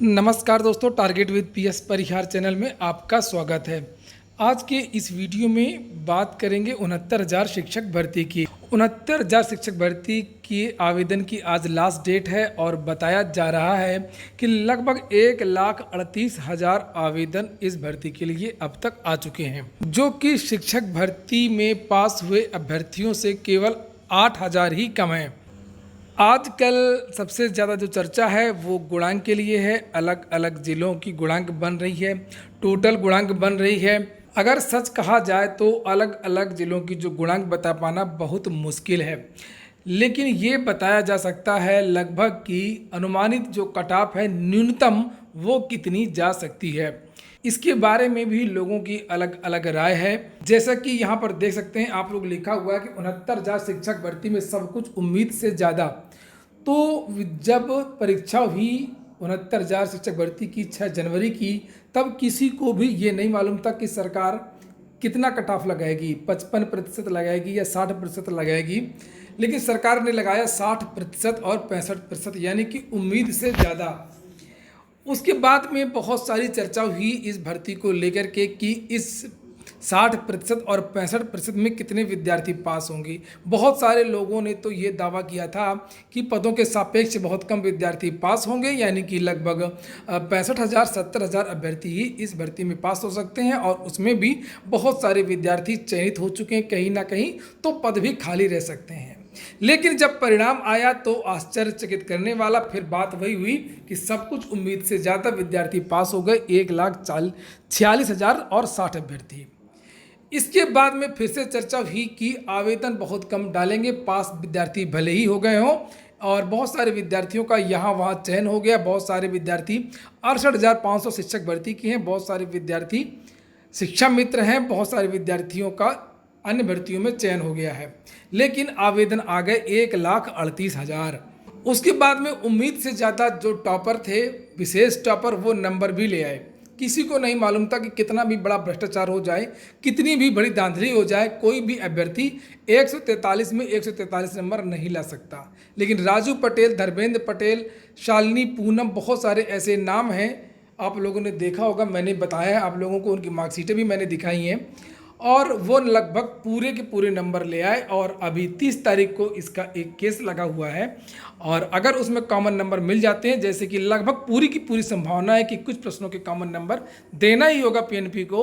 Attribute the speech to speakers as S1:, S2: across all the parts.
S1: नमस्कार दोस्तों, target with PS Parihar channel में आपका स्वागत है। आज के इस वीडियो में बात करेंगे 69,000 शिक्षक भर्ती की। 69,000 शिक्षक भर्ती की आवेदन की आज लास्ट डेट है और बताया जा रहा है कि लगभग 1,38,000 आवेदन इस भर्ती के लिए अब तक आ चुके हैं, जो कि शिक्षक भर्ती में पास हुए अभ्यर्थियों से केवल 8,000 ही कम है। आजकल सबसे ज़्यादा जो चर्चा है वो गुणांक के लिए है। अलग अलग ज़िलों की गुणांक बन रही है, टोटल गुणांक बन रही है। अगर सच कहा जाए तो अलग अलग ज़िलों की जो गुणांक बता पाना बहुत मुश्किल है, लेकिन ये बताया जा सकता है लगभग कि अनुमानित जो कट ऑफ है न्यूनतम वो कितनी जा सकती है। इसके बारे में भी लोगों की अलग अलग राय है। जैसा कि यहाँ पर देख सकते हैं आप लोग, लिखा हुआ है कि 69,000 शिक्षक भर्ती में सब कुछ उम्मीद से ज़्यादा। तो जब परीक्षा हुई 69,000 शिक्षक भर्ती की 6 जनवरी की, तब किसी को भी ये नहीं मालूम था कि सरकार कितना कट ऑफ लगाएगी, 55% लगाएगी या 60% लगाएगी। लेकिन सरकार ने लगाया 60% और 65%, यानी कि उम्मीद से ज़्यादा। उसके बाद में बहुत सारी चर्चा हुई इस भर्ती को लेकर के कि इस 60% और 65% में कितने विद्यार्थी पास होंगे। बहुत सारे लोगों ने तो ये दावा किया था कि पदों के सापेक्ष बहुत कम विद्यार्थी पास होंगे, यानी कि लगभग 65,000 70,000 अभ्यर्थी ही इस भर्ती में पास हो सकते हैं, और उसमें भी बहुत सारे विद्यार्थी चयनित हो चुके हैं। कहीं ना कहीं तो पद भी खाली रह सकते हैं। लेकिन जब परिणाम आया तो आश्चर्यचकित करने वाला। फिर बात वही हुई कि सब कुछ उम्मीद से ज़्यादा विद्यार्थी पास हो गए, 1,46,000 और 60 अभ्यर्थी। इसके बाद में फिर से चर्चा हुई कि आवेदन बहुत कम डालेंगे, पास विद्यार्थी भले ही हो गए हों, और बहुत सारे विद्यार्थियों का यहाँ वहाँ चयन हो गया। बहुत सारे विद्यार्थी 68,500 शिक्षक भर्ती की हैं, बहुत सारे विद्यार्थी शिक्षा मित्र हैं, बहुत सारे विद्यार्थियों का अन्य भर्तियों में चयन हो गया है। लेकिन आवेदन आ गए 1,38,000। उसके बाद में उम्मीद से ज़्यादा जो टॉपर थे, विशेष टॉपर, वो नंबर भी ले आए। किसी को नहीं मालूम था कि कितना भी बड़ा भ्रष्टाचार हो जाए, कितनी भी बड़ी धांधली हो जाए, कोई भी अभ्यर्थी 143 में 143 नंबर नहीं ला सकता। लेकिन राजू पटेल, धर्मेंद्र पटेल, शालिनी पूनम, बहुत सारे ऐसे नाम हैं, आप लोगों ने देखा होगा, मैंने बताया है आप लोगों को, उनकी मार्कशीटें भी मैंने दिखाई हैं, और वो लगभग पूरे के पूरे नंबर ले आए। और अभी 30 तारीख को इसका एक केस लगा हुआ है, और अगर उसमें कॉमन नंबर मिल जाते हैं, जैसे कि लगभग पूरी की पूरी संभावना है कि कुछ प्रश्नों के कॉमन नंबर देना ही होगा पीएनपी को,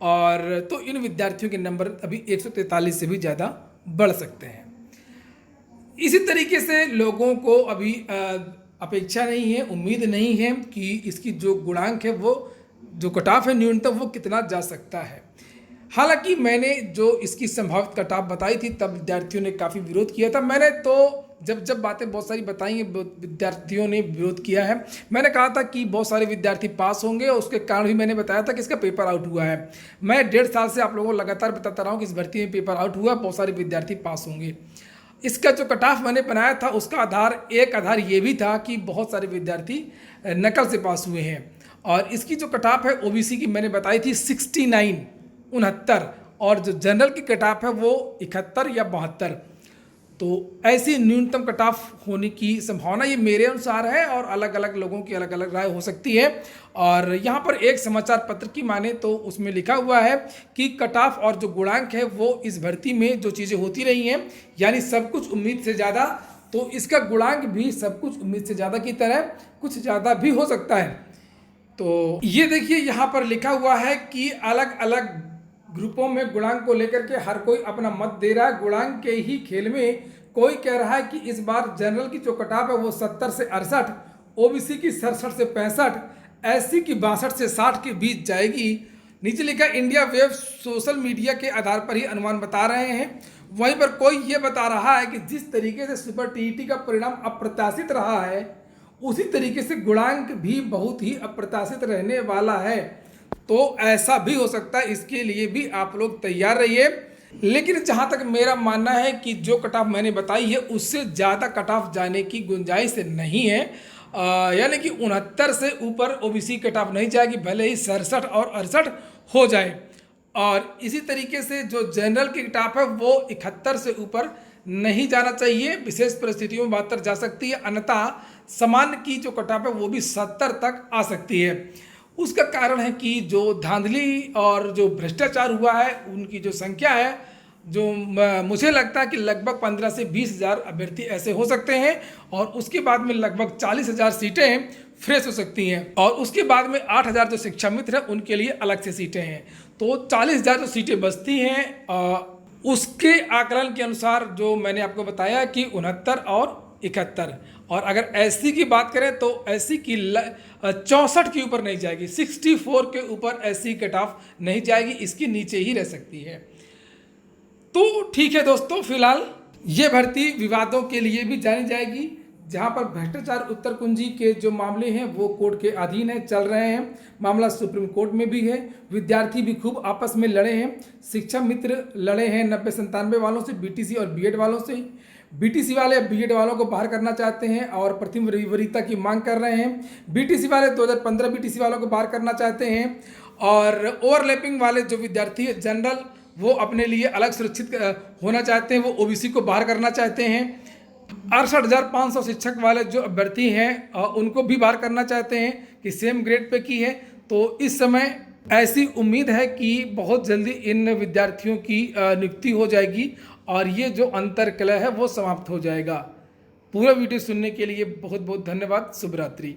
S1: और तो इन विद्यार्थियों के नंबर अभी 143 से भी ज़्यादा बढ़ सकते हैं। इसी तरीके से लोगों को अभी अपेक्षा नहीं है, उम्मीद नहीं है कि इसकी जो गुणांक है, वो जो कट ऑफ है न्यूनतम, वो कितना जा सकता है। हालांकि मैंने जो इसकी संभावित कट ऑफ बताई थी, तब विद्यार्थियों ने काफ़ी विरोध किया था। मैंने तो जब बातें बहुत सारी बताई हैं, विद्यार्थियों ने विरोध किया है। मैंने कहा था कि बहुत सारे विद्यार्थी पास होंगे, और उसके कारण भी मैंने बताया था कि इसका पेपर आउट हुआ है। मैं 1.5 साल से आप लोगों को लगातार बताता रहा हूँ कि इस भर्ती में पेपर आउट हुआ, बहुत सारे विद्यार्थी पास होंगे। इसका जो कट ऑफ मैंने बनाया था, उसका एक आधार ये भी था कि बहुत सारे विद्यार्थी नकल से पास हुए हैं। और इसकी जो कट ऑफ है ओबीसी की मैंने बताई थी 69, और जो जनरल की कट ऑफ है वो 71 या 72। तो ऐसी न्यूनतम कट ऑफ होने की संभावना ये मेरे अनुसार है, और अलग अलग लोगों की अलग अलग राय हो सकती है। और यहाँ पर एक समाचार पत्र की माने तो उसमें लिखा हुआ है कि कट ऑफ और जो गुणांक है वो इस भर्ती में जो चीज़ें होती रही हैं, यानी सब कुछ उम्मीद से ज़्यादा, तो इसका गुणांक भी सब कुछ उम्मीद से ज़्यादा की तरह कुछ ज़्यादा भी हो सकता है। तो ये देखिए, यहाँ पर लिखा हुआ है कि अलग अलग ग्रुपों में गुणांक को लेकर के हर कोई अपना मत दे रहा है। गुणांक के ही खेल में कोई कह रहा है कि इस बार जनरल की जो कट ऑफ है वो 70 से 68, ओबीसी की 67 से 65, एससी की 62 से 60 के बीच जाएगी। नीचे लिखा इंडिया वेब सोशल मीडिया के आधार पर ही अनुमान बता रहे हैं। वहीं पर कोई ये बता रहा है कि जिस तरीके से सुपर टीईटी का परिणाम अप्रत्याशित रहा है, उसी तरीके से गुणांक भी बहुत ही अप्रत्याशित रहने वाला है। तो ऐसा भी हो सकता है, इसके लिए भी आप लोग तैयार रहिए। लेकिन जहां तक मेरा मानना है कि जो कट ऑफ मैंने बताई है, उससे ज़्यादा कट ऑफ जाने की गुंजाइश नहीं है। यानी कि 69 से ऊपर ओबीसी कट ऑफ नहीं जाएगी, भले ही 67 और 68 हो जाए। और इसी तरीके से जो जनरल की कट ऑफ है वो 71 से ऊपर नहीं जाना चाहिए। विशेष परिस्थितियों में 72 जा सकती है, अन्यथा सामान्य की जो कट ऑफ है वो भी 70 तक आ सकती है। उसका कारण है कि जो धांधली और जो भ्रष्टाचार हुआ है उनकी जो संख्या है, जो मुझे लगता है कि लगभग 15 से 20,000 अभ्यर्थी ऐसे हो सकते हैं और उसके बाद में लगभग 40,000 सीटें फ्रेश हो सकती हैं और उसके बाद में 8,000 जो शिक्षा मित्र हैं उनके लिए अलग से सीटें हैं। तो 40,000 जो सीटें बचती हैं उसके आकलन के अनुसार जो मैंने आपको बताया कि 69 और 71, और अगर एससी की बात करें तो एससी की 64 के ऊपर नहीं जाएगी, 64 के ऊपर एससी कट ऑफ नहीं जाएगी, इसके नीचे ही रह सकती है। तो ठीक है दोस्तों, फिलहाल ये भर्ती विवादों के लिए भी जानी जाएगी, जहां पर भ्रष्टाचार उत्तर कुंजी के जो मामले हैं वो कोर्ट के अधीन है, चल रहे हैं, मामला सुप्रीम कोर्ट में भी है, विद्यार्थी भी खूब आपस में लड़े हैं, शिक्षा मित्र लड़े हैं 90-97 वालों से, बीटीसी और बीएड वालों से। बीटीसी वाले बीएड वालों को बाहर करना चाहते हैं और प्रथम वरीयता की मांग कर रहे हैं। बीटीसी वाले 2015 बीटीसी वालों को बाहर करना चाहते हैं और ओवरलैपिंग वाले जो विद्यार्थी है जनरल, वो अपने लिए अलग सुरक्षित होना चाहते हैं, वो ओबीसी को बाहर करना चाहते हैं। 68,500 शिक्षक वाले जो अभ्यर्थी हैं उनको भी बाहर करना चाहते हैं कि सेम ग्रेड पे की है। तो इस समय ऐसी उम्मीद है कि बहुत जल्दी इन विद्यार्थियों की नियुक्ति हो जाएगी और ये जो अंतर्कलह है वो समाप्त हो जाएगा। पूरा वीडियो सुनने के लिए बहुत बहुत धन्यवाद। शुभ रात्रि।